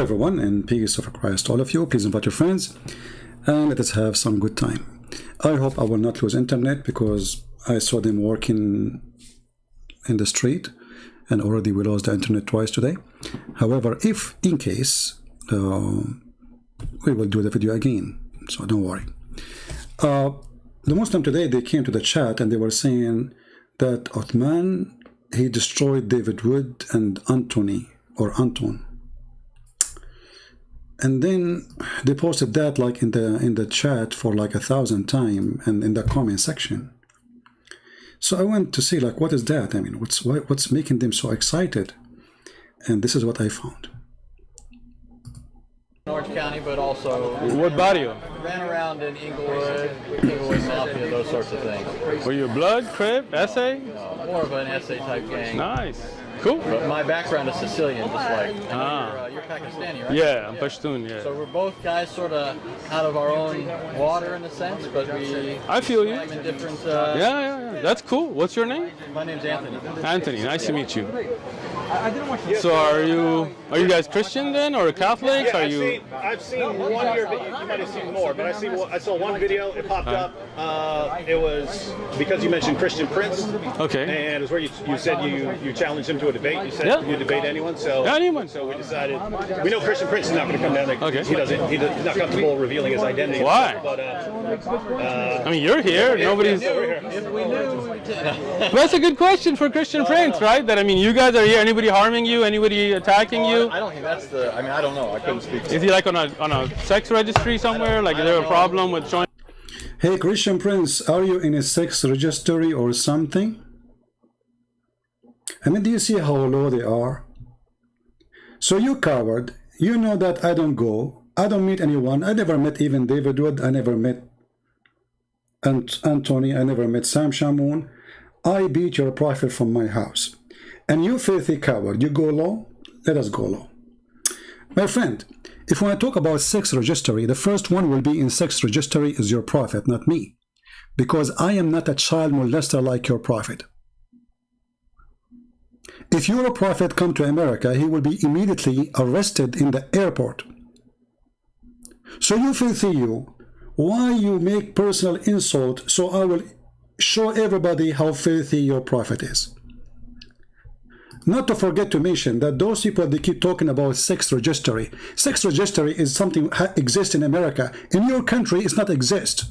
Hello everyone, and peace of Christ all of you. Please invite your friends and let us have some good time. I hope I will not lose internet because I saw them working in the street and already we lost the internet twice today. However, if in case, we will do the video again, so don't worry. The Muslim today, they came to the chat and they were saying that Uthman, he destroyed David Wood and Anthony or Anton. And then they posted that like in the chat for like 1,000 times and in the comment section. So I went to see like what is that? I mean, what's making them so excited? And this is what I found. Orange County, but also what barrio? Ran around in Inglewood, Mafia, those sorts of things. Were you blood, crib, essay? No, more of an essay type gang. Nice. Cool. But my background is Sicilian, just like you're Pakistani, right? Yeah, I'm Pashtun, yeah. So we're both guys sort of out of our own water in a sense, but we I feel you. in different Yeah. That's cool. What's your name? My name's Anthony. Anthony, nice to meet you. So are you guys Christian then, or Catholics? Yeah, are you? I've seen one of your videos. You might have seen more, but I saw one video. It popped up. It was because you mentioned Christian Prince. Okay. And it was where you said you challenged him to a debate. You said you debate anyone. So anyone. So we decided. We know Christian Prince is not going to come down there. Okay. He's not comfortable revealing his identity. Why? But I mean, you're here. Nobody's. If we knew, That's a good question for Christian Prince, right? That I mean, you guys are here. Anybody harming you? Anybody attacking you? I don't think that's the. I mean, I don't know. I couldn't speak. Is he like on a sex registry somewhere? Like, is there a problem with showing? Hey Christian Prince, are you in a sex registry or something? I mean, do you see how low they are? So you coward, you know that I don't go, I don't meet anyone. I never met even David Wood, I never met Anthony, I never met Sam Shamoun. I beat your prophet from my house. And you filthy coward, you go low? Let us go low. My friend, if when I talk about sex registry, the first one will be in sex registry is your prophet, not me. Because I am not a child molester like your prophet. If your prophet come to America, he will be immediately arrested in the airport. So you filthy you, why you make personal insult so I will show everybody how filthy your prophet is. Not to forget to mention that those people, they keep talking about sex registry. Sex registry is something that exists in America. In your country, it's not exist.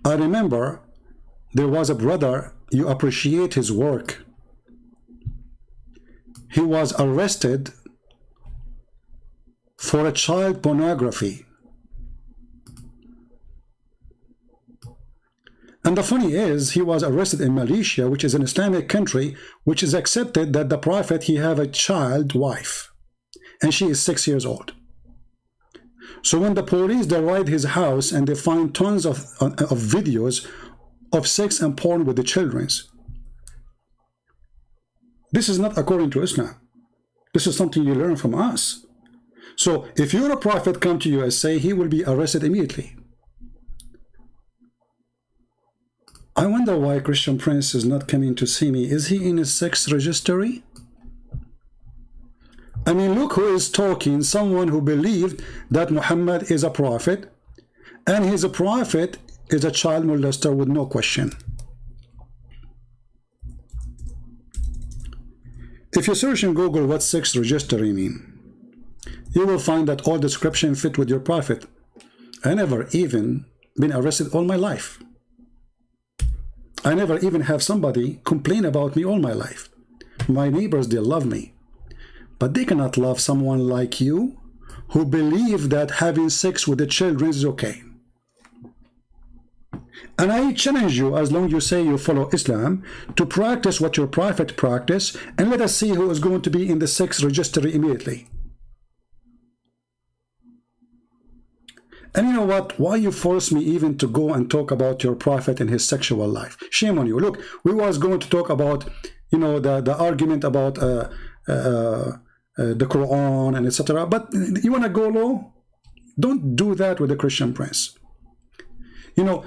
I remember there was a brother, you appreciate his work. He was arrested for a child pornography. And the funny is, he was arrested in Malaysia, which is an Islamic country, which is accepted that the prophet, he have a child wife, and she is 6 years old. So when the police, they raid his house and they find tons of videos of sex and porn with the children. This is not according to Islam. This is something you learn from us. So if you're a prophet come to USA, he will be arrested immediately. I wonder why Christian Prince is not coming to see me. Is he in a sex registry? I mean, look who is talking, someone who believed that Muhammad is a prophet, and he's a prophet is a child molester with no question. If you search in Google what sex registry mean, you will find that all description fit with your prophet. I never even been arrested all my life. I never even have somebody complain about me all my life. My neighbors, they love me. But they cannot love someone like you who believe that having sex with the children is okay. And I challenge you, as long as you say you follow Islam, to practice what your prophet practiced, and let us see who is going to be in the sex registry immediately. And you know what? Why you force me even to go and talk about your prophet and his sexual life? Shame on you. Look, we was going to talk about, you know, the argument about the Quran and etc. But you want to go low? Don't do that with the Christian Prince. You know,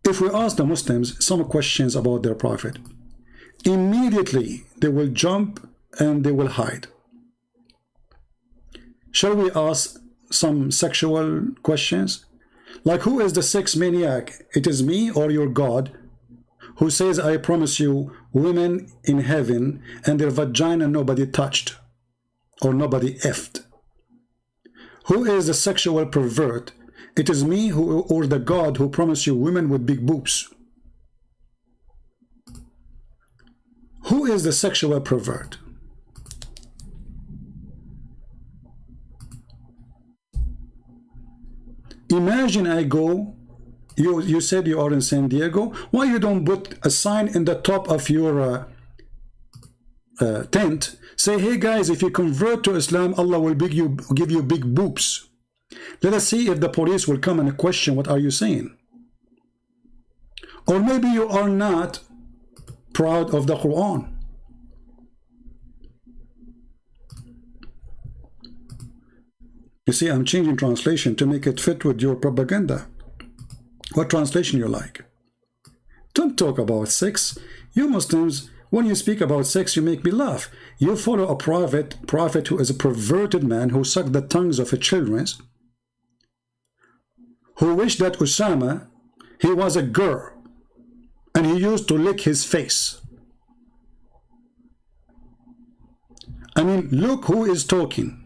if we ask the Muslims some questions about their prophet, immediately they will jump and they will hide. Shall we ask some sexual questions? Like, who is the sex maniac? It is me or your God, who says, I promise you, women in heaven and their vagina nobody touched or nobody effed. Who is the sexual pervert? It is me who, or the God who promised you women with big boobs. Who is the sexual pervert? Imagine I go, you said you are in San Diego. Why you don't put a sign in the top of your tent? Say, hey guys, if you convert to Islam, Allah will give you big boobs. Let us see if the police will come and question what are you saying. Or maybe you are not proud of the Quran. You see, I'm changing translation to make it fit with your propaganda. What translation you like? Don't talk about sex. You Muslims, when you speak about sex, you make me laugh. You follow a prophet who is a perverted man who sucked the tongues of his children, who wished that Osama, he was a girl, and he used to lick his face. I mean, look who is talking.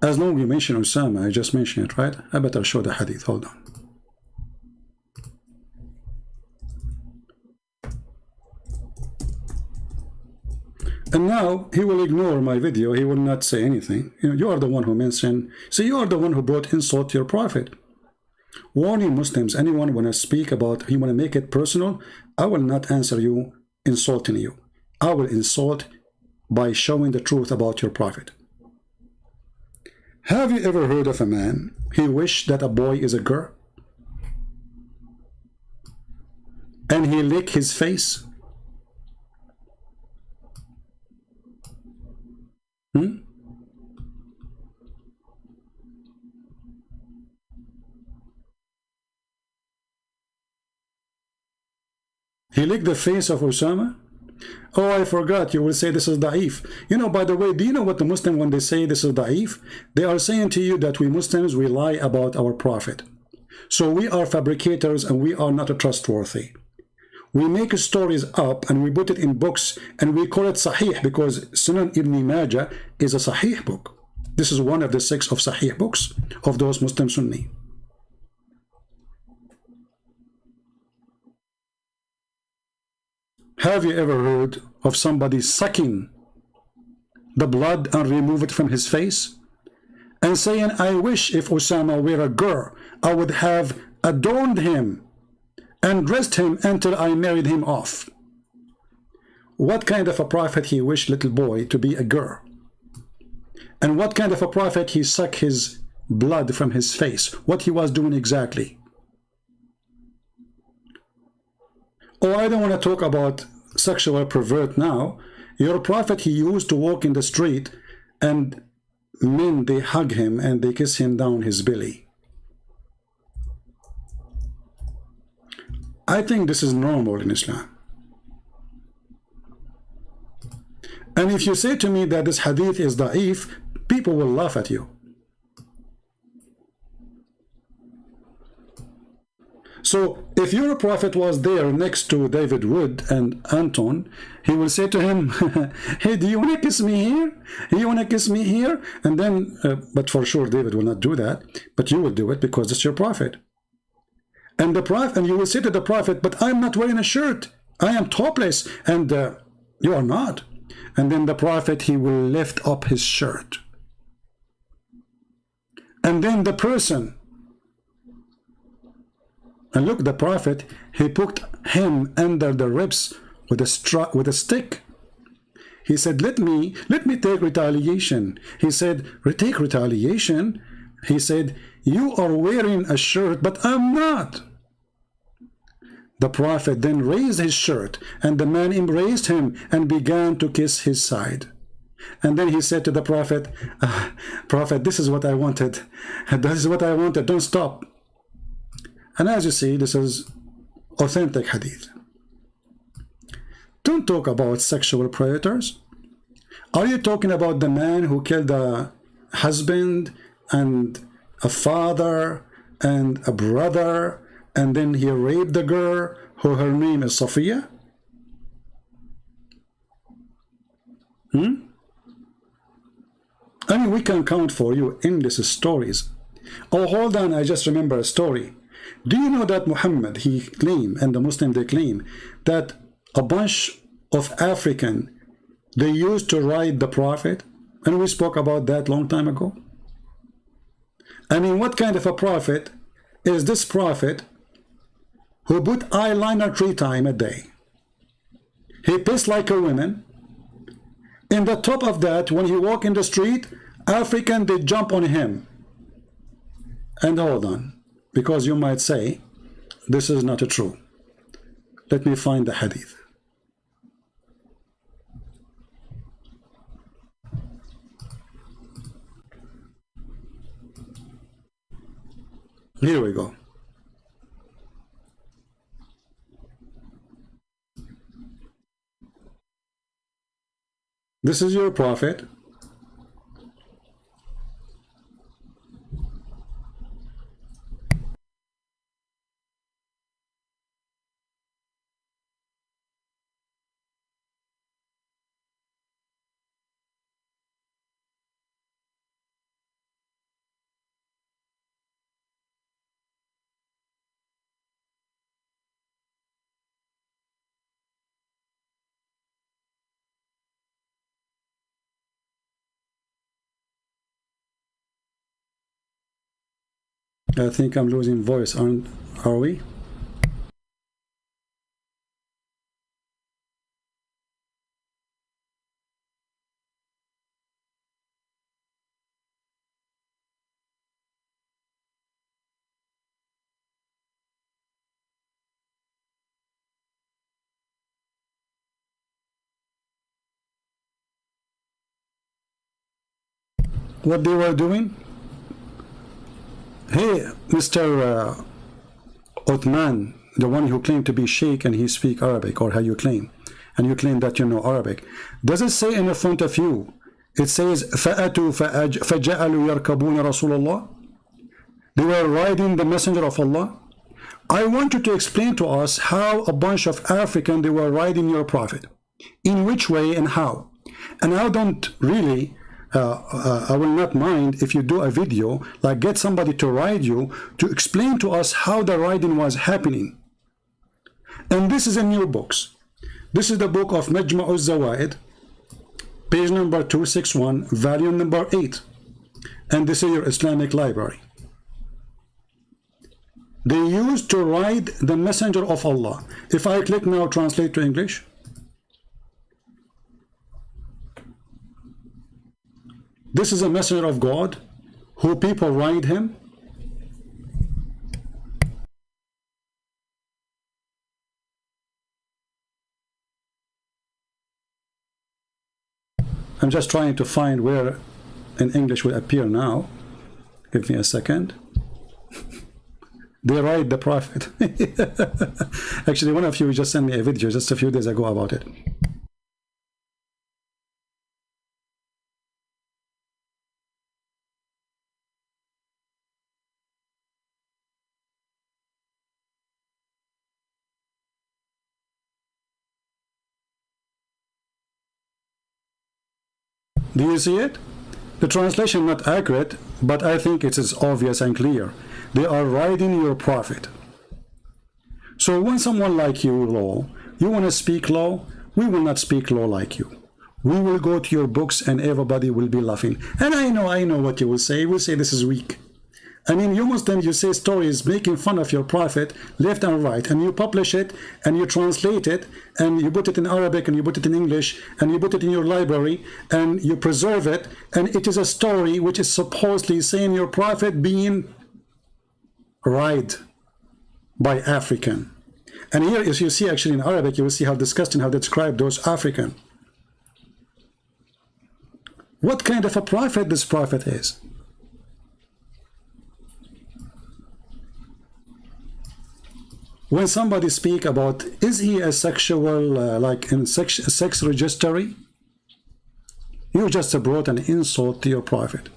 As long as you mention Osama, I just mentioned it, right? I better show the hadith. Hold on. And now he will ignore my video. He will not say anything. You are the one who mentioned. So you are the one who brought insult to your prophet. Warning Muslims, anyone want to speak about, you want to make it personal, I will not answer you insulting you. I will insult by showing the truth about your prophet. Have you ever heard of a man, he wished that a boy is a girl? And he licked his face? He licked the face of Osama? Oh, I forgot, you will say this is da'if. You know, by the way, do you know what the Muslim, when they say this is da'if, they are saying to you that we Muslims, we lie about our prophet. So we are fabricators and we are not trustworthy. We make stories up and we put it in books and we call it Sahih because Sunan Ibn Majah is a Sahih book. This is one of the 6 of Sahih books of those Muslim Sunni. Have you ever heard of somebody sucking the blood and remove it from his face? And saying, I wish if Osama were a girl, I would have adorned him and dressed him until I married him off. What kind of a prophet he wished little boy to be a girl? And what kind of a prophet he sucked his blood from his face? What he was doing exactly? Oh, I don't want to talk about sexual pervert now. Your prophet, he used to walk in the street and men, they hug him and they kiss him down his belly. I think this is normal in Islam. And if you say to me that this hadith is da'if, people will laugh at you. So if your prophet was there next to David Wood and Anton, he will say to him, hey, do you want to kiss me here? Do you want to kiss me here? And then, but for sure David will not do that, but you will do it because it's your prophet. And the prophet, and you will say to the prophet, but I'm not wearing a shirt. I am topless, and you are not. And then the prophet, he will lift up his shirt. And then the person, and look, the prophet, he put him under the ribs with a stick. He said, let me take retaliation. He said, take retaliation? He said, you are wearing a shirt, but I'm not. The prophet then raised his shirt, and the man embraced him and began to kiss his side. And then he said to the Prophet, Prophet, this is what I wanted. This is what I wanted. Don't stop. And as you see, this is authentic hadith. Don't talk about sexual predators. Are you talking about the man who killed a husband and a father and a brother, and then he raped the girl who her name is Safiya? I mean, we can count for you endless stories. Oh, hold on, I just remember a story. Do you know that Muhammad, he claimed, and the Muslim, they claim, that a bunch of African, they used to ride the Prophet? And we spoke about that long time ago. I mean, what kind of a prophet is this prophet who put eyeliner 3 times a day? He pissed like a woman. In the top of that, when he walk in the street, African, they jump on him. And hold on, because you might say, this is not true. Let me find the hadith. Here we go. This is your prophet. I think I'm losing voice, are we? What they were doing? Hey, Mr. Uthman, the one who claimed to be Sheikh and he speak Arabic, or how you claim, and you claim that you know Arabic, does it say in the front of you, it says, فَأَتُوا فَجَعَلُوا يَرْكَبُونَ رَسُولَ اللَّهِ? They were riding the messenger of Allah. I want you to explain to us how a bunch of African, they were riding your prophet. In which way and how? And I don't really... I will not mind if you do a video, like get somebody to ride you, to explain to us how the riding was happening. And this is in your books. This is the book of Majma' al-Zawaid, page number 261, volume number 8. And this is your Islamic library. They used to ride the messenger of Allah. If I click now, translate to English. This is a messenger of God, who people ride him. I'm just trying to find where in English will appear now. Give me a second. They ride the Prophet. Actually, one of you just sent me a video just a few days ago about it. Do you see it? The translation not accurate, but I think it is obvious and clear. They are riding your prophet. So when someone like you, law, you want to speak law, we will not speak law like you. We will go to your books and everybody will be laughing. And I know what you will say. You will say this is weak. I mean, you Muslims, you say stories making fun of your prophet left and right, and you publish it, and you translate it, and you put it in Arabic, and you put it in English, and you put it in your library, and you preserve it, and it is a story which is supposedly saying your prophet being ride by African. And here, as you see actually in Arabic, you will see how disgusting, how they describe those African. what kind of a prophet this prophet is. When somebody speak about, is he a sexual, like in sex registry? You just brought an insult to your prophet.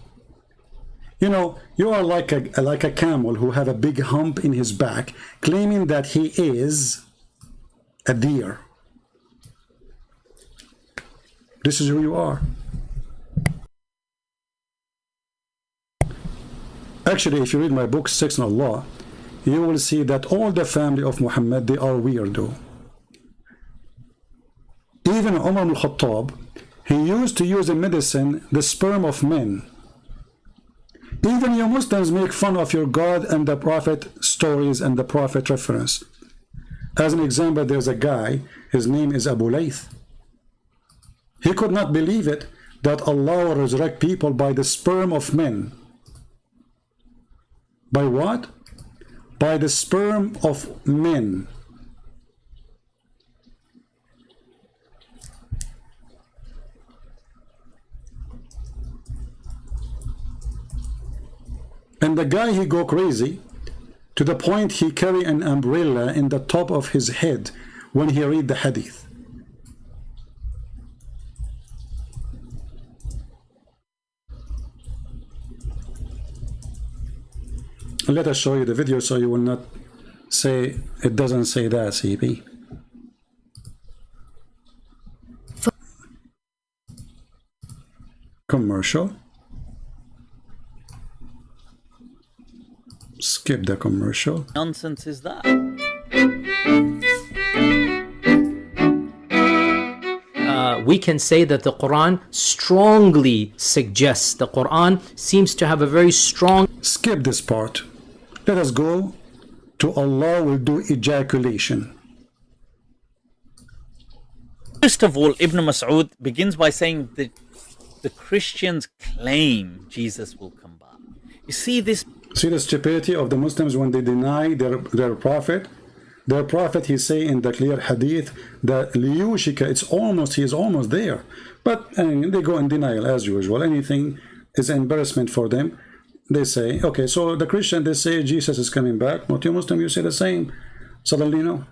You know, you are like a camel who have a big hump in his back, claiming that he is a deer. This is who you are. Actually, if you read my book, Sex and Allah, you will see that all the family of Muhammad, they are weirdo. Even Umar al-Khattab, he used to use in medicine the sperm of men. Even you Muslims make fun of your God and the Prophet stories and the Prophet reference. As an example, there's a guy, his name is Abu Layth. He could not believe it that Allah will resurrect people by the sperm of men. By what? By the sperm of men. And the guy, he go crazy to the point he carry an umbrella in the top of his head when he read the hadith. Let us show you the video so you will not say it doesn't say that, CP. Commercial. Skip the commercial. Nonsense is that? We can say that the Quran strongly suggests, the Quran seems to have a very strong... Skip this part. Let us go to Allah will do ejaculation. First of all, Ibn Mas'ud begins by saying that the Christians claim Jesus will come back. You see this? See the stupidity of the Muslims when they deny their prophet. Their prophet, he say in the clear hadith that liyushika, he is almost there. But they go in denial as usual. Anything is embarrassment for them. They say, okay, so the Christian, they say Jesus is coming back. But you Muslim, you say the same. Suddenly, no.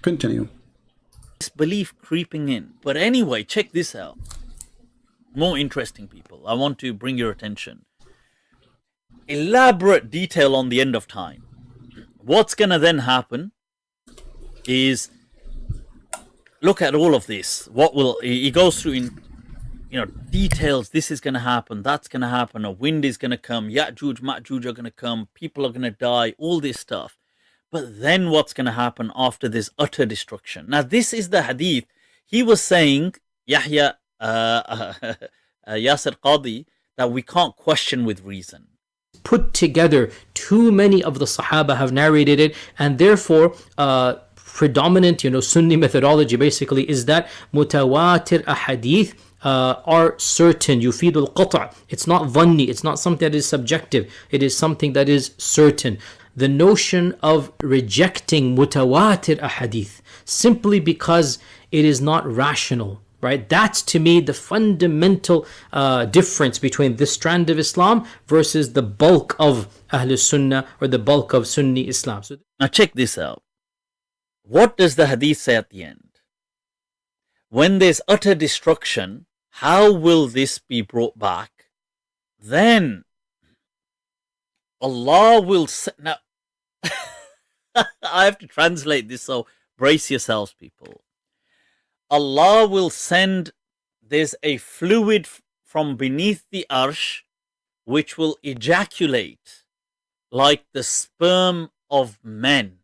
Continue. This belief creeping in. But anyway, check this out. More interesting, people. I want to bring your attention. Elaborate detail on the end of time. What's going to then happen is, look at all of this. What will, he goes through in, details. This is going to happen. That's going to happen. A wind is going to come. Ya'juj, Ma'juj are going to come. People are going to die. All this stuff. But then what's going to happen after this utter destruction? Now, this is the hadith. He was saying, Yahya Yasir Qadi, that we can't question with reason. Put together, too many of the Sahaba have narrated it, and therefore predominant Sunni methodology basically is that mutawatir ahadith are certain. Yufidul qata'. It's not dhanni, it's not something that is subjective, it is something that is certain. The notion of rejecting mutawatir ahadith simply because it is not rational, right? That's to me the fundamental difference between this strand of Islam versus the bulk of Ahlus Sunnah or the bulk of Sunni Islam. So now check this out. What does the hadith say at the end? When there's utter destruction, how will this be brought back? Then Allah will say, now I have to translate this, so brace yourselves, people. Allah will send, there's a fluid from beneath the arsh which will ejaculate like the sperm of men.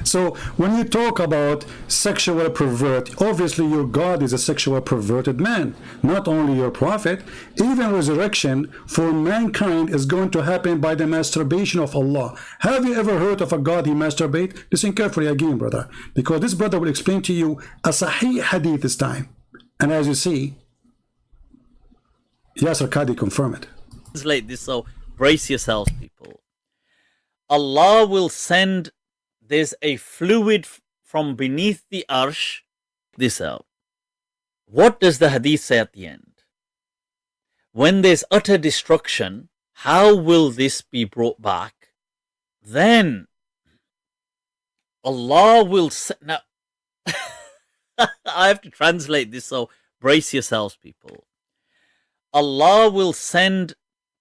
So when you talk about sexual pervert, obviously your God is a sexual perverted man, not only your prophet. Even resurrection for mankind is going to happen by the masturbation of Allah. Have you ever heard of a God he masturbate? Listen carefully again, brother, because this brother will explain to you a sahih hadith this time. And as you see, Yasir Qadi confirm it. Translate this, so brace yourselves, people. Allah will send, there's a fluid from beneath the arsh. This out. What does the hadith say at the end? When there's utter destruction, how will this be brought back? Then Allah will say, now I have to translate this, so brace yourselves, people. Allah will send,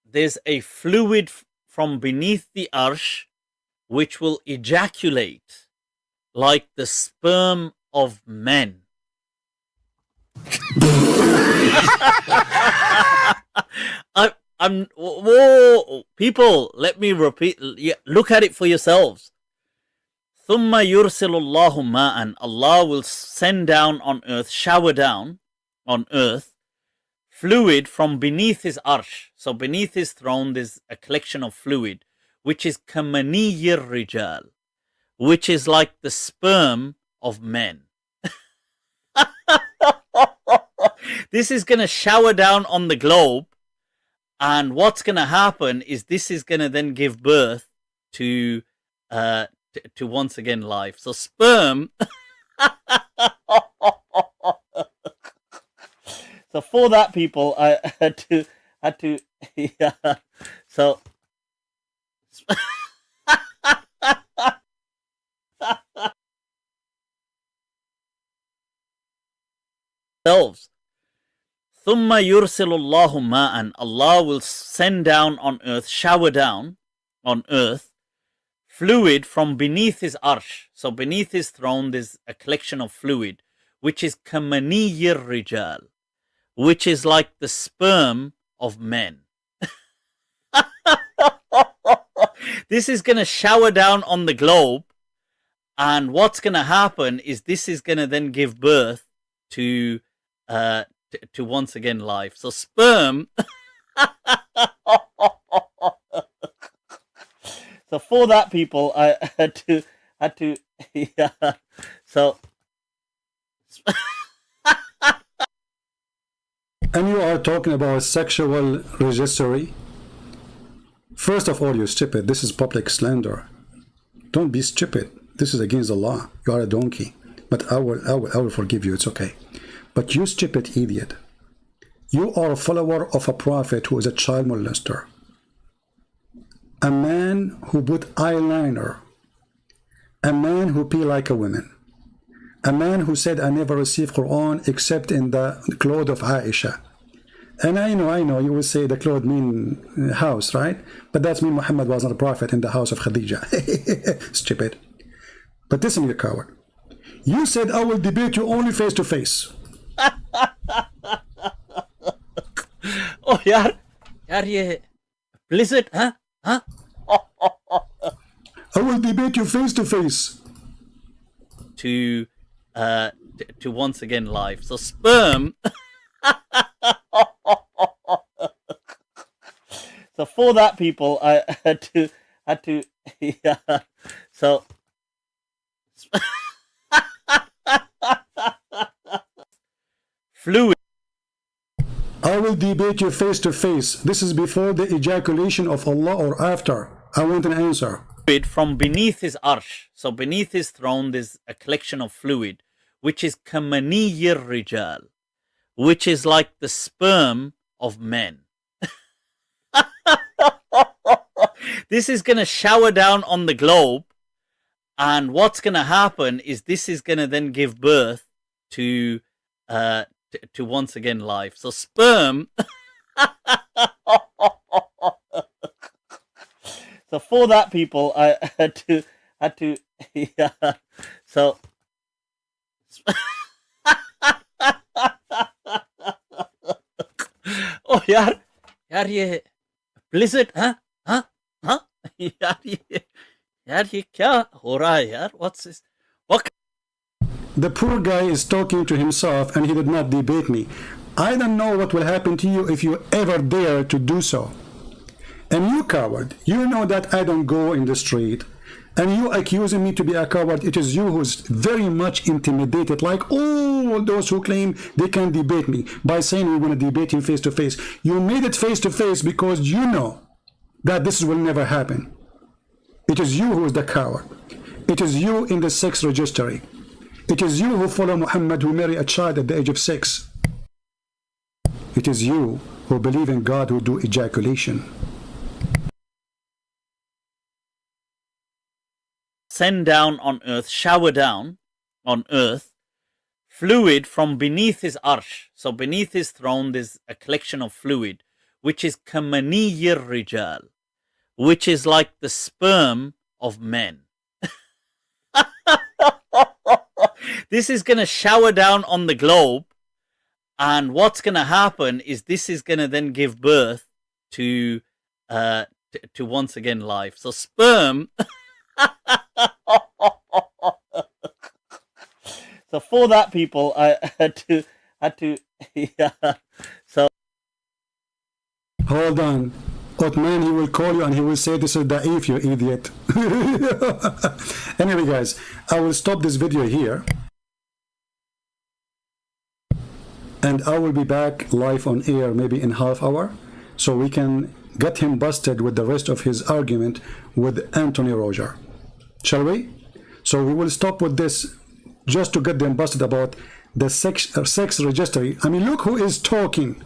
there's a fluid from beneath the arsh which will ejaculate like the sperm of men. Whoa, people, let me repeat. Look at it for yourselves. ثُمَّ يُرْسِلُ اللَّهُ مَاءً. Allah will send down on earth, shower down on earth, fluid from beneath his arsh. So beneath his throne there's a collection of fluid, which is كَمَنِيِّ الرِّجَالِ, which is like the sperm of men. This is going to shower down on the globe, and what's going to happen is this is going to then give birth to once again life. So sperm. So for that, people, I had to yeah. So themselves. ثُمَّ يُرْسِلُ اللَّهُ مَاءً. Allah will send down on earth, shower down on earth, fluid from beneath his arsh. So beneath his throne there's a collection of fluid, which is كَمَنِيِّ الرِّجَالِ, which is like the sperm of men. This is going to shower down on the globe, and what's going to happen is this is going to then give birth to once again life. So sperm. So for that, people, I had to yeah. So And you are talking about sexual registry. First of all, you're stupid. This is public slander. Don't be stupid. This is against the law. You are a donkey. But I will forgive you. It's okay. But you stupid idiot. You are a follower of a prophet who is a child molester. A man who put eyeliner. A man who pee like a woman. A man who said, I never received Quran except in the cloth of Aisha. And I know, you will say the cloth mean house, right? But that means Muhammad was not a prophet in the house of Khadija. Stupid. But listen, you coward. You said, I will debate you only face to face. Oh, yaar, ye blizzard, huh? I will debate you face to face. To once again life. So sperm. So for that, people, I had to yeah. So fluid. I will debate you face to face. This is before the ejaculation of Allah or after? I want an answer. From beneath his arsh. So beneath his throne there's a collection of fluid, which is كَمَنِيِّ الرِّجَالِ, which is like the sperm of men. This is going to shower down on the globe, and what's going to happen is this is going to then give birth to once again life. So sperm. So for that, people, I had to yeah. So oh, yaar, ye blizzard, huh? Yaar, ye kya ho raha hai, yaar? What's this? What? The poor guy is talking to himself and he did not debate me. I don't know what will happen to you if you ever dare to do so. And you coward, you know that I don't go in the street. And you accusing me to be a coward, it is you who's very much intimidated, like all those who claim they can debate me by saying we want to debate him face to face. You made it face to face because you know that this will never happen. It is you who is the coward. It is you in the sex registry. It is you who follow Muhammad, who marry a child at the age of 6. It is you who believe in God, who do ejaculation. Send down on earth, shower down on earth, fluid from beneath his arsh. So beneath his throne, there's a collection of fluid, which is kamaniyir rijal, which is like the sperm of men. This is going to shower down on the globe, and what's going to happen is this is going to then give birth to once again life. So sperm. So for that, people, I had to yeah. So hold on, Uthman, he will call you and he will say this is da'if, you idiot. Anyway, guys, I will stop this video here, and I will be back live on air maybe in half hour, so we can get him busted with the rest of his argument with Anthony Roger. Shall we? So we will stop with this just to get them busted about the sex registry. I mean, look who is talking.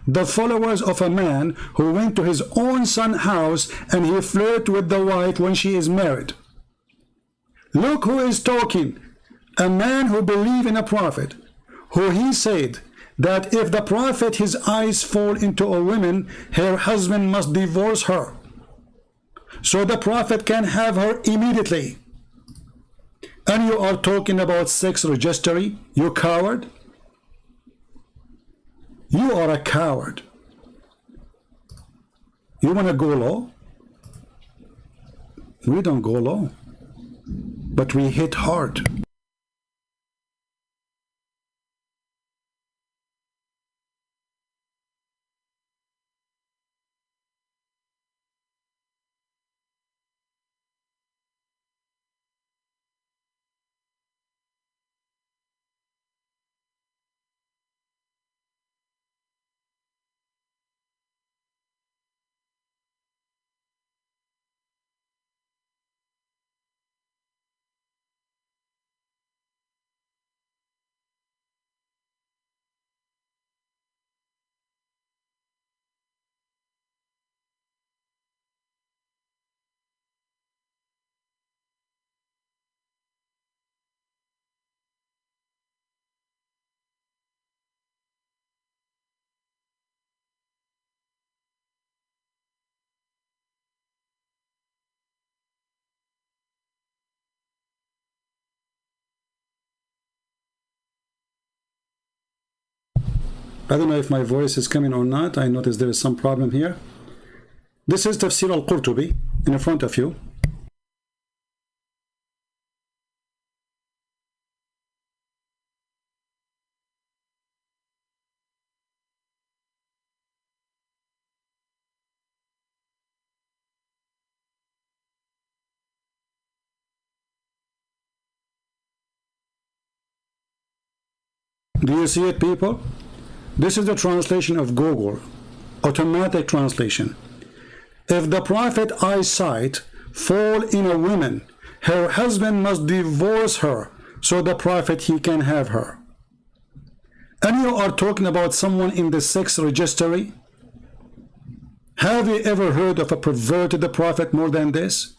The followers of a man who went to his own son's house and he flirted with the wife when she is married. Look who is talking. A man who believed in a prophet, who he said that if the prophet his eyes fall into a woman, her husband must divorce her, so the prophet can have her immediately. And you are talking about sex registry, you coward? You are a coward. You want to go low? We don't go low, but we hit hard. I don't know if my voice is coming or not. I notice there is some problem here. This is Tafsir al-Qurtubi in front of you. Do you see it, people? This is the translation of Google, automatic translation. If the prophet eyesight fall in a woman, her husband must divorce her, so the prophet he can have her. And you are talking about someone in the sex registry? Have you ever heard of a perverted prophet more than this?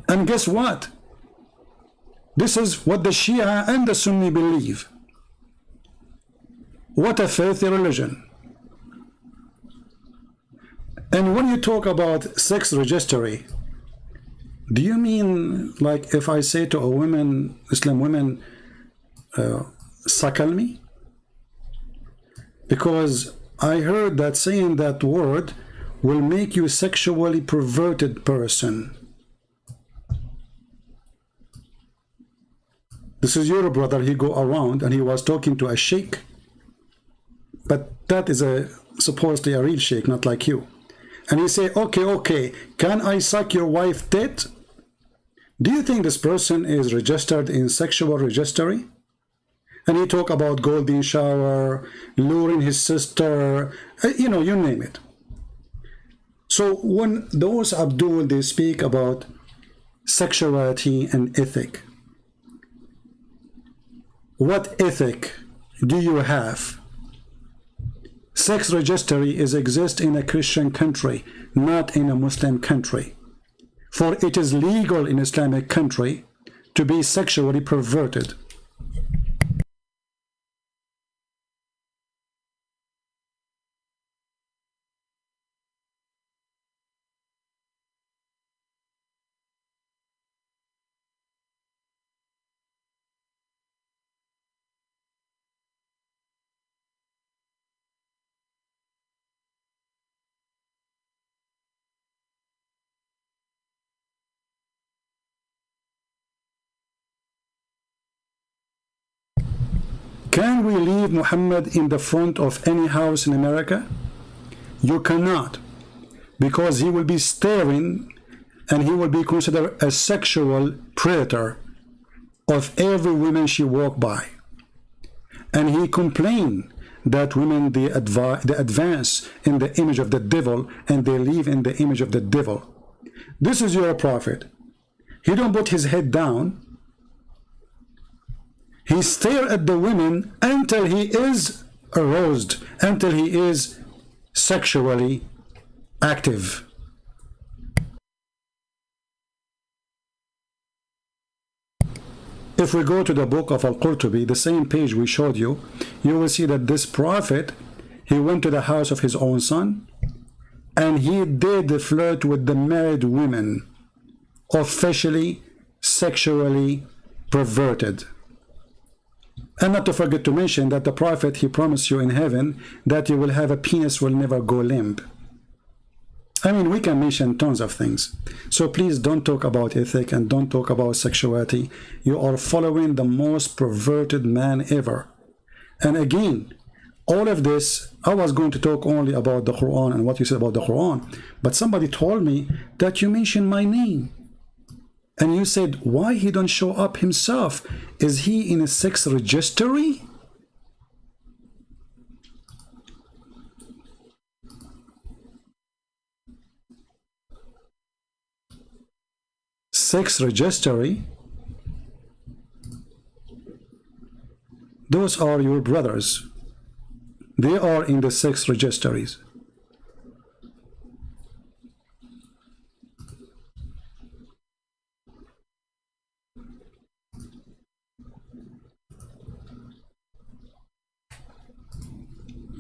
And guess what? This is what the Shia and the Sunni believe. What a filthy religion. And when you talk about sex registry, do you mean like if I say to a woman, Muslim women, suckle me? Because I heard that saying that word will make you a sexually perverted person. This is your brother, he go around and he was talking to a sheikh. But that is supposedly a real sheikh, not like you. And he say, okay, can I suck your wife tit? Do you think this person is registered in sexual registry? And he talk about golden shower, luring his sister, you know, you name it. So when those Abdul, they speak about sexuality and ethic. What ethic do you have? Sex registry exists in a Christian country, not in a Muslim country. For it is legal in Islamic country to be sexually perverted. Can we leave Muhammad in the front of any house in America? You cannot, because he will be staring and he will be considered a sexual predator of every woman she walk by. And he complained that women they advance in the image of the devil and they live in the image of the devil. This is your prophet. He don't put his head down. He stares at the women until he is aroused, until he is sexually active. If we go to the book of Al-Qurtubi, the same page we showed you, you will see that this prophet, he went to the house of his own son, and he did flirt with the married women, officially, sexually perverted. And not to forget to mention that the prophet, he promised you in heaven that you will have a penis will never go limp. I mean, we can mention tons of things. So please don't talk about ethic and don't talk about sexuality. You are following the most perverted man ever. And again, all of this, I was going to talk only about the Quran and what you said about the Quran, but somebody told me that you mentioned my name. And you said, why he don't show up himself? Is he in a sex registry? Sex registry? Those are your brothers. They are in the sex registries.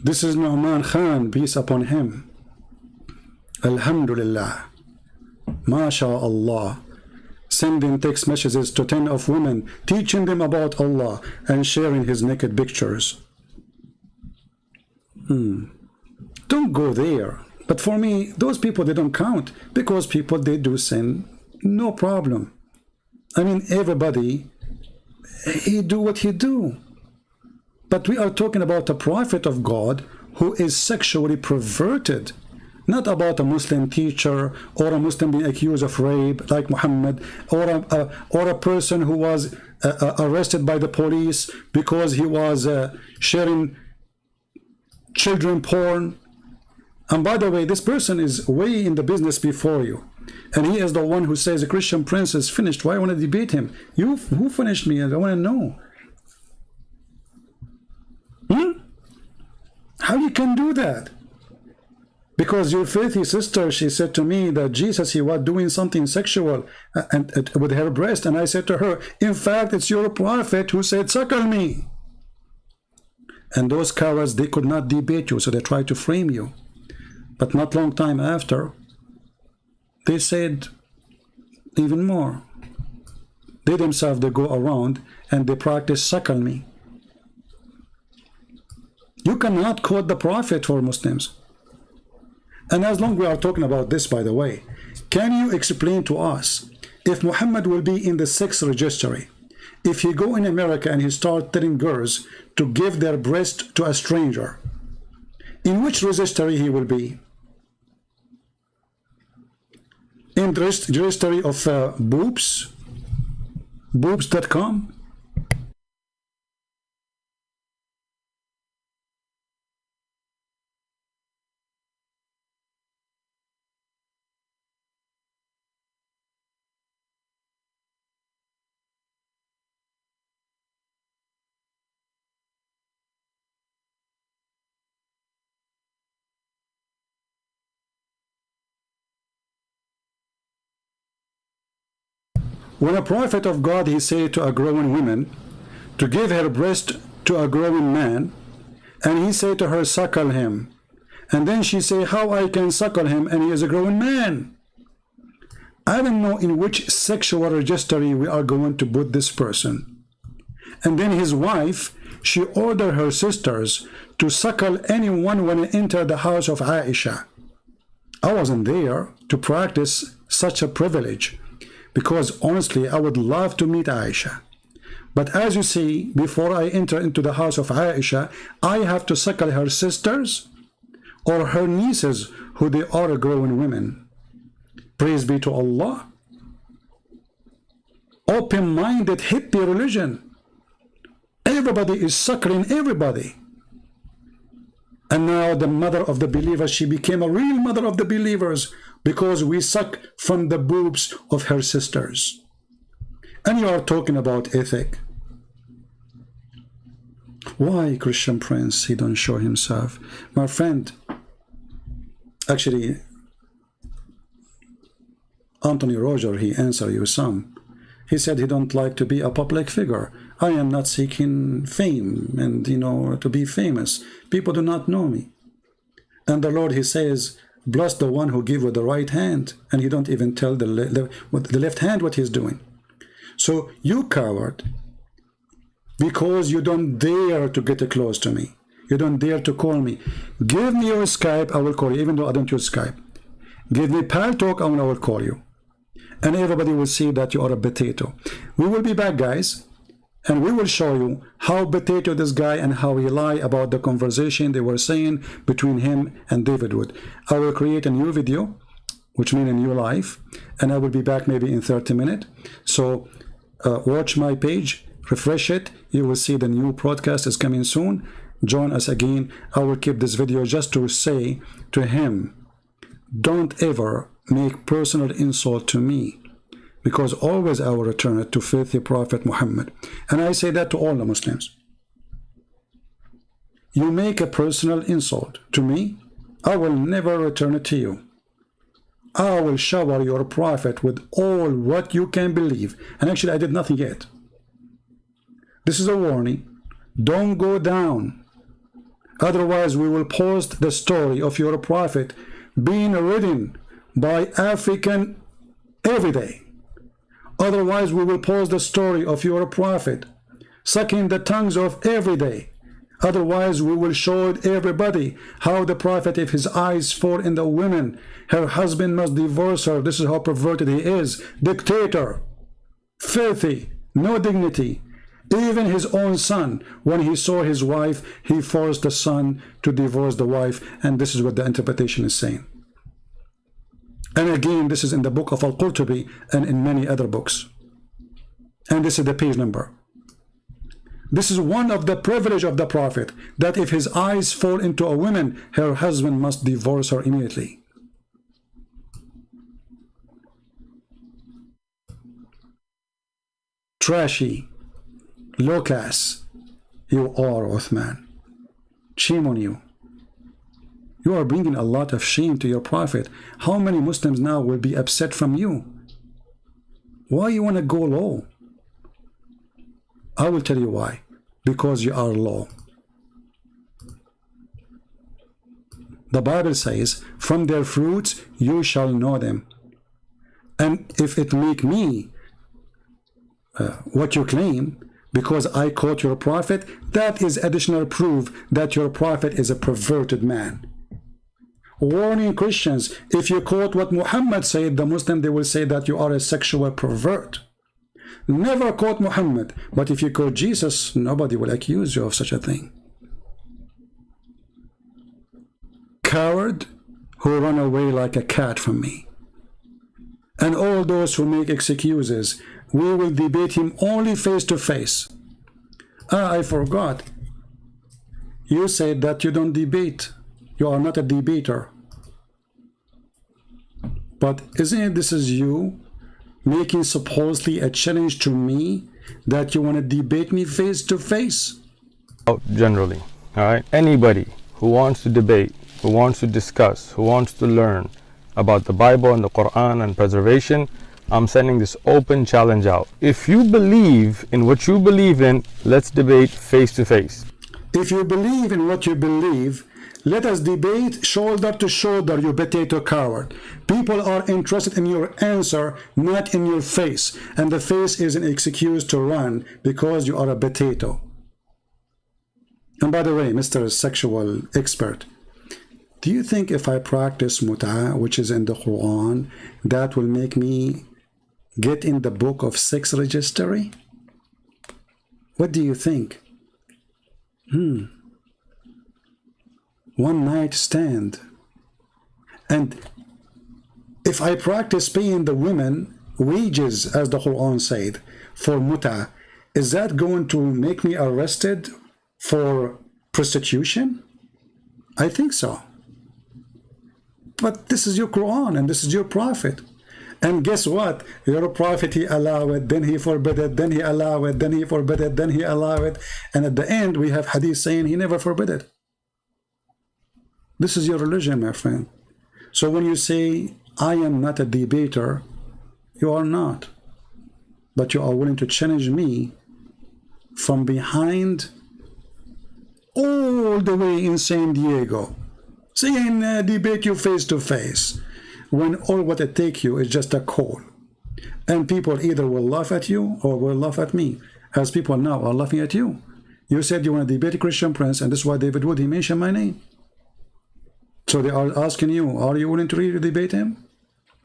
This is Nu'man Khan, peace upon him. Alhamdulillah. MashaAllah. Sending text messages to 10 of women, teaching them about Allah and sharing his naked pictures. Don't go there. But for me, those people, they don't count, because people, they do sin, no problem. I mean, everybody, he do what he do. But we are talking about a prophet of God who is sexually perverted, not about a Muslim teacher or a Muslim being accused of rape like Muhammad, or a person who was arrested by the police because he was sharing children porn. And by the way, this person is way in the business before you. And he is the one who says the Christian prince is finished. Why I want to debate him? Who finished me? I want to know. How you can do that? Because your faithy sister, she said to me that Jesus, he was doing something sexual and with her breast. And I said to her, in fact, it's your prophet who said, suckle me. And those cowards, they could not debate you, so they tried to frame you. But not long time after, they said even more. They themselves, they go around and they practice suckle me. You cannot quote the prophet for Muslims. And as long as we are talking about this, by the way, can you explain to us if Muhammad will be in the sex registry, if he go in America and he start telling girls to give their breast to a stranger, in which registry he will be? In the registry of boobs? Boobs.com? when a prophet of God, he said to a growing woman to give her breast to a growing man, and he said to her, suckle him. And then she said, how I can suckle him and he is a growing man? I don't know in which sexual registry we are going to put this person. And then his wife, she ordered her sisters to suckle anyone when they enter the house of Aisha. I wasn't there to practice such a privilege, because honestly, I would love to meet Aisha. But as you see, before I enter into the house of Aisha, I have to suckle her sisters or her nieces, who they are growing women. Praise be to Allah. Open-minded hippie religion. Everybody is suckling everybody. And now the mother of the believers, she became a real mother of the believers because we suck from the boobs of her sisters. And you are talking about ethic. Why Christian Prince, he don't show himself? My friend, actually, Anthony Roger, he answered you some. He said he don't like to be a public figure. I am not seeking fame and, to be famous. People do not know me. And the Lord, he says, bless the one who give with the right hand. And he don't even tell the left hand what he's doing. So you coward, because you don't dare to get close to me. You don't dare to call me. Give me your Skype, I will call you, even though I don't use Skype. Give me Pal Talk, and I will call you. And everybody will see that you are a potato. We will be back, guys, and we will show you how potato this guy and how he lied about the conversation they were saying between him and David Wood. I will create a new video, which means a new live, and I will be back maybe in 30 minutes. So watch my page, refresh it. You will see the new broadcast is coming soon. Join us again. I will keep this video just to say to him, don't ever make personal insult to me, because always I will return it to faithful Prophet Muhammad. And I say that to all the Muslims. You make a personal insult to me, I will never return it to you. I will shower your Prophet with all what you can believe. And actually, I did nothing yet. This is a warning. Don't go down. Otherwise, we will post the story of your Prophet being ridden by African every day. Otherwise, we will post the story of your Prophet sucking the tongues of every day. Otherwise, we will show everybody how the Prophet, if his eyes fall in the women, her husband must divorce her. This is how perverted he is. Dictator, filthy, no dignity. Even his own son, when he saw his wife, he forced the son to divorce the wife. And this is what the interpretation is saying. And again, this is in the book of Al-Qurtubi and in many other books. And this is the page number. This is one of the privilege of the Prophet, that if his eyes fall into a woman, her husband must divorce her immediately. Trashy, low class, you are, Uthman. Shame on you. You are bringing a lot of shame to your Prophet. How many Muslims now will be upset from you? Why you want to go low? I will tell you why. Because you are low. The Bible says, from their fruits you shall know them. And if it make me what you claim, because I quote your Prophet, that is additional proof that your Prophet is a perverted man. Warning Christians, if you quote what Muhammad said, the Muslim, they will say that you are a sexual pervert. Never quote Muhammad, but if you quote Jesus, nobody will accuse you of such a thing. Coward who run away like a cat from me. And all those who make excuses, we will debate him only face to face. I forgot. You said that you don't debate. You are not a debater. But isn't it this is you making supposedly a challenge to me that you want to debate me face to face? Generally, all right? Anybody who wants to debate, who wants to discuss, who wants to learn about the Bible and the Quran and preservation, I'm sending this open challenge out. If you believe in what you believe in, let's debate face to face. If you believe in what you believe, let us debate shoulder to shoulder, you potato coward. People are interested in your answer, not in your face. And the face is an excuse to run because you are a potato. And by the way, Mr. Sexual Expert, do you think if I practice mut'a, which is in the Quran, that will make me get in the book of sex registry? What do you think? One night stand. And if I practice paying the women wages, as the Quran said, for mut'a, is that going to make me arrested for prostitution? I think so. But this is your Quran and this is your prophet. And guess what? Your prophet, he allow it, then he forbid it, then he allow it, then he forbid it, then he allow it. And at the end, we have hadith saying he never forbid it. This is your religion, my friend. So when you say, I am not a debater, you are not. But you are willing to challenge me from behind all the way in San Diego, saying debate you face to face, when all what it take you is just a call. And people either will laugh at you or will laugh at me, as people now are laughing at you. You said you want to debate a Christian Prince, and this is why David Wood, he mentioned my name. So they are asking you, are you willing to really debate him?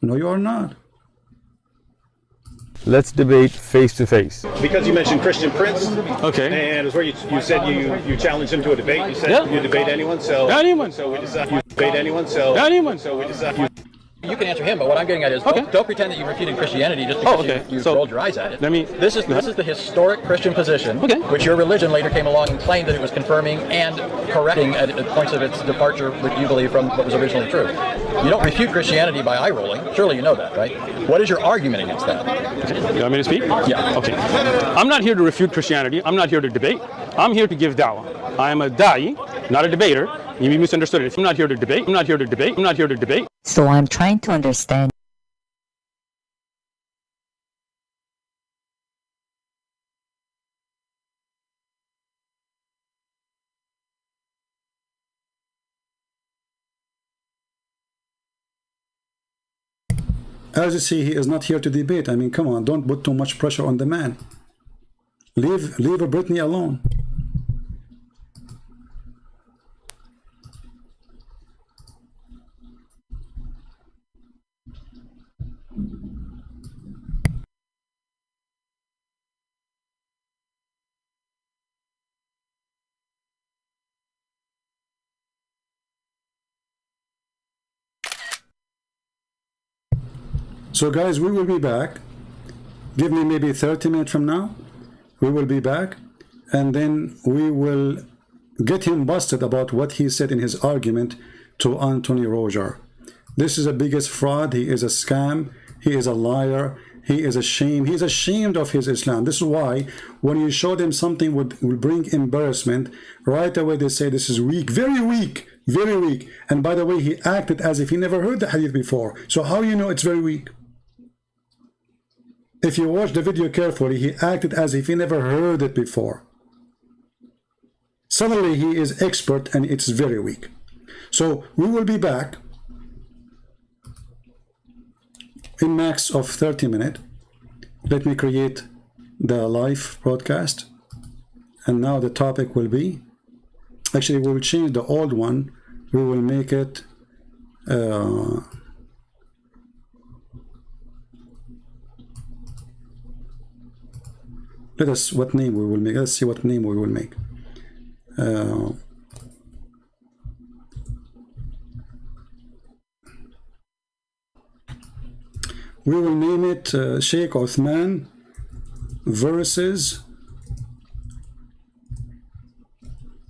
No, you are not. Let's debate face to face. Because you mentioned Christian Prince. Okay. And it's where you said you challenged him to a debate. You said you debate anyone. So anyone. So we decided you debate anyone. So anyone. So we decided. You can answer him, but what I'm getting at is don't pretend that you refuted Christianity just because you rolled your eyes at it. This is the historic Christian position, which your religion later came along and claimed that it was confirming and correcting at points of its departure, which you believe from what was originally true. You don't refute Christianity by eye rolling. Surely you know that, right? What is your argument against that? You want me to speak? Yeah. Okay. I'm not here to refute Christianity. I'm not here to debate. I'm here to give da'wah. I am a da'i, not a debater. You misunderstood it. I'm not here to debate. I'm not here to debate. I'm not here to debate. So I'm trying to understand. As you see, he is not here to debate. I mean, come on, don't put too much pressure on the man. Leave Brittany alone. So guys, we will be back. Give me maybe 30 minutes from now. We will be back, and then we will get him busted about what he said in his argument to Anthony Roger. This is the biggest fraud. He is a scam. He is a liar. He is ashamed. He's ashamed of his Islam. This is why when you show them something will bring embarrassment, right away they say this is weak, very weak, very weak. And by the way, he acted as if he never heard the hadith before. So how you know it's very weak? If you watch the video carefully, he acted as if he never heard it before. Suddenly he is expert and it's very weak. So we will be back in max of 30 minutes. Let me create the live broadcast. And now the topic will be, actually we will change the old one. We will make it let us what name we will make. Let's see what name we will make. We will name it Shaykh Uthman versus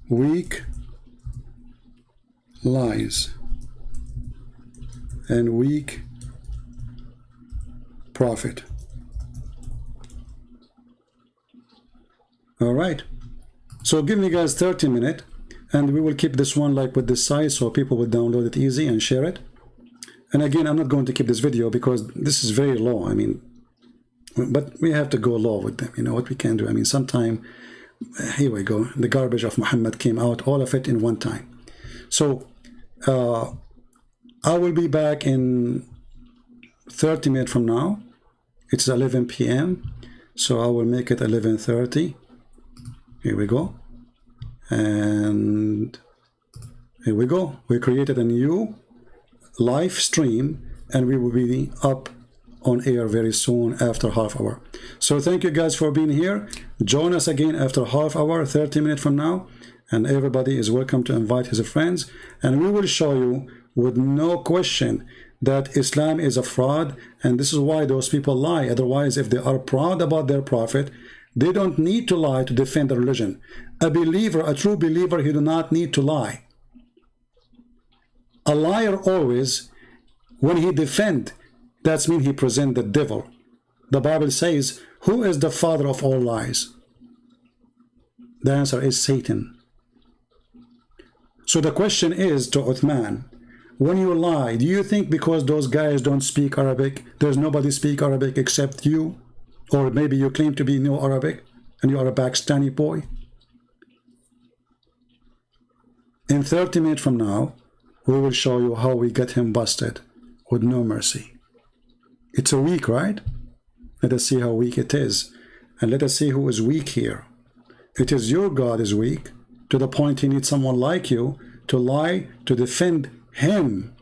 weak lies and weak prophet. All right, so give me guys 30 minutes, and we will keep this one like with this size so people will download it easy and share it. And again, I'm not going to keep this video because this is very low. I mean, but we have to go low with them. You know what we can do? I mean, sometime, here we go. The garbage of Muhammad came out, all of it in one time. So I will be back in 30 minutes from now. It's 11 p.m. So I will make it 11:30. Here we go. And here we go. We created a new live stream and we will be up on air very soon after half hour. So thank you guys for being here. Join us again after half hour, 30 minutes from now, and everybody is welcome to invite his friends, and we will show you with no question that Islam is a fraud, and this is why those people lie. Otherwise, if they are proud about their prophet, they don't need to lie to defend the religion. A believer, a true believer, he do not need to lie. A liar always, when he defend, that means he present the devil. The Bible says, who is the father of all lies? The answer is Satan. So the question is to Uthman, when you lie, do you think because those guys don't speak Arabic, there's nobody speak Arabic except you? Or maybe you claim to be no Arabic and you are a Pakistani boy? In 30 minutes from now, we will show you how we get him busted with no mercy. It's a weak, right? Let us see how weak it is. And let us see who is weak here. It is your God is weak to the point he needs someone like you to lie to defend him.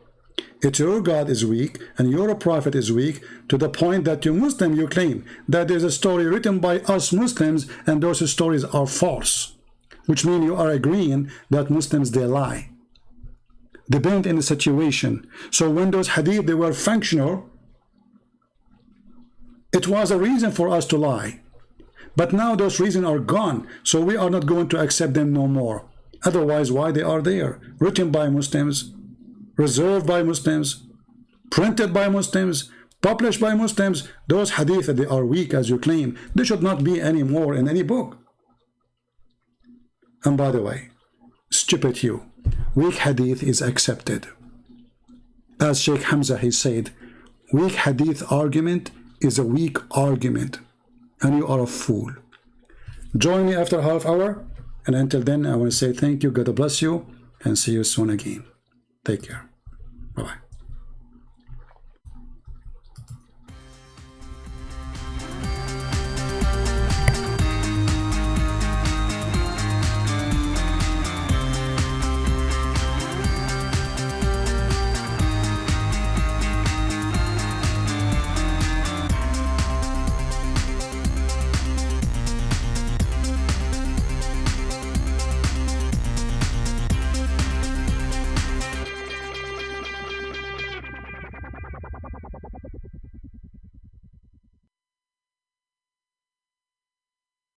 It's your God is weak and your prophet is weak to the point that you Muslim, you claim that there's a story written by us Muslims and those stories are false, which means you are agreeing that Muslims, they lie. Depend in the situation. So when those hadith, they were functional, it was a reason for us to lie. But now those reasons are gone, so we are not going to accept them no more. Otherwise, why they are there? Written by Muslims, reserved by Muslims, printed by Muslims, published by Muslims. Those hadith, they are weak as you claim. They should not be anymore in any book. And by the way, stupid you, weak hadith is accepted. As Sheikh Hamza, he said, weak hadith argument is a weak argument, and you are a fool. Join me after half hour, and until then, I want to say thank you, God bless you, and see you soon again. Take care. Bye-bye.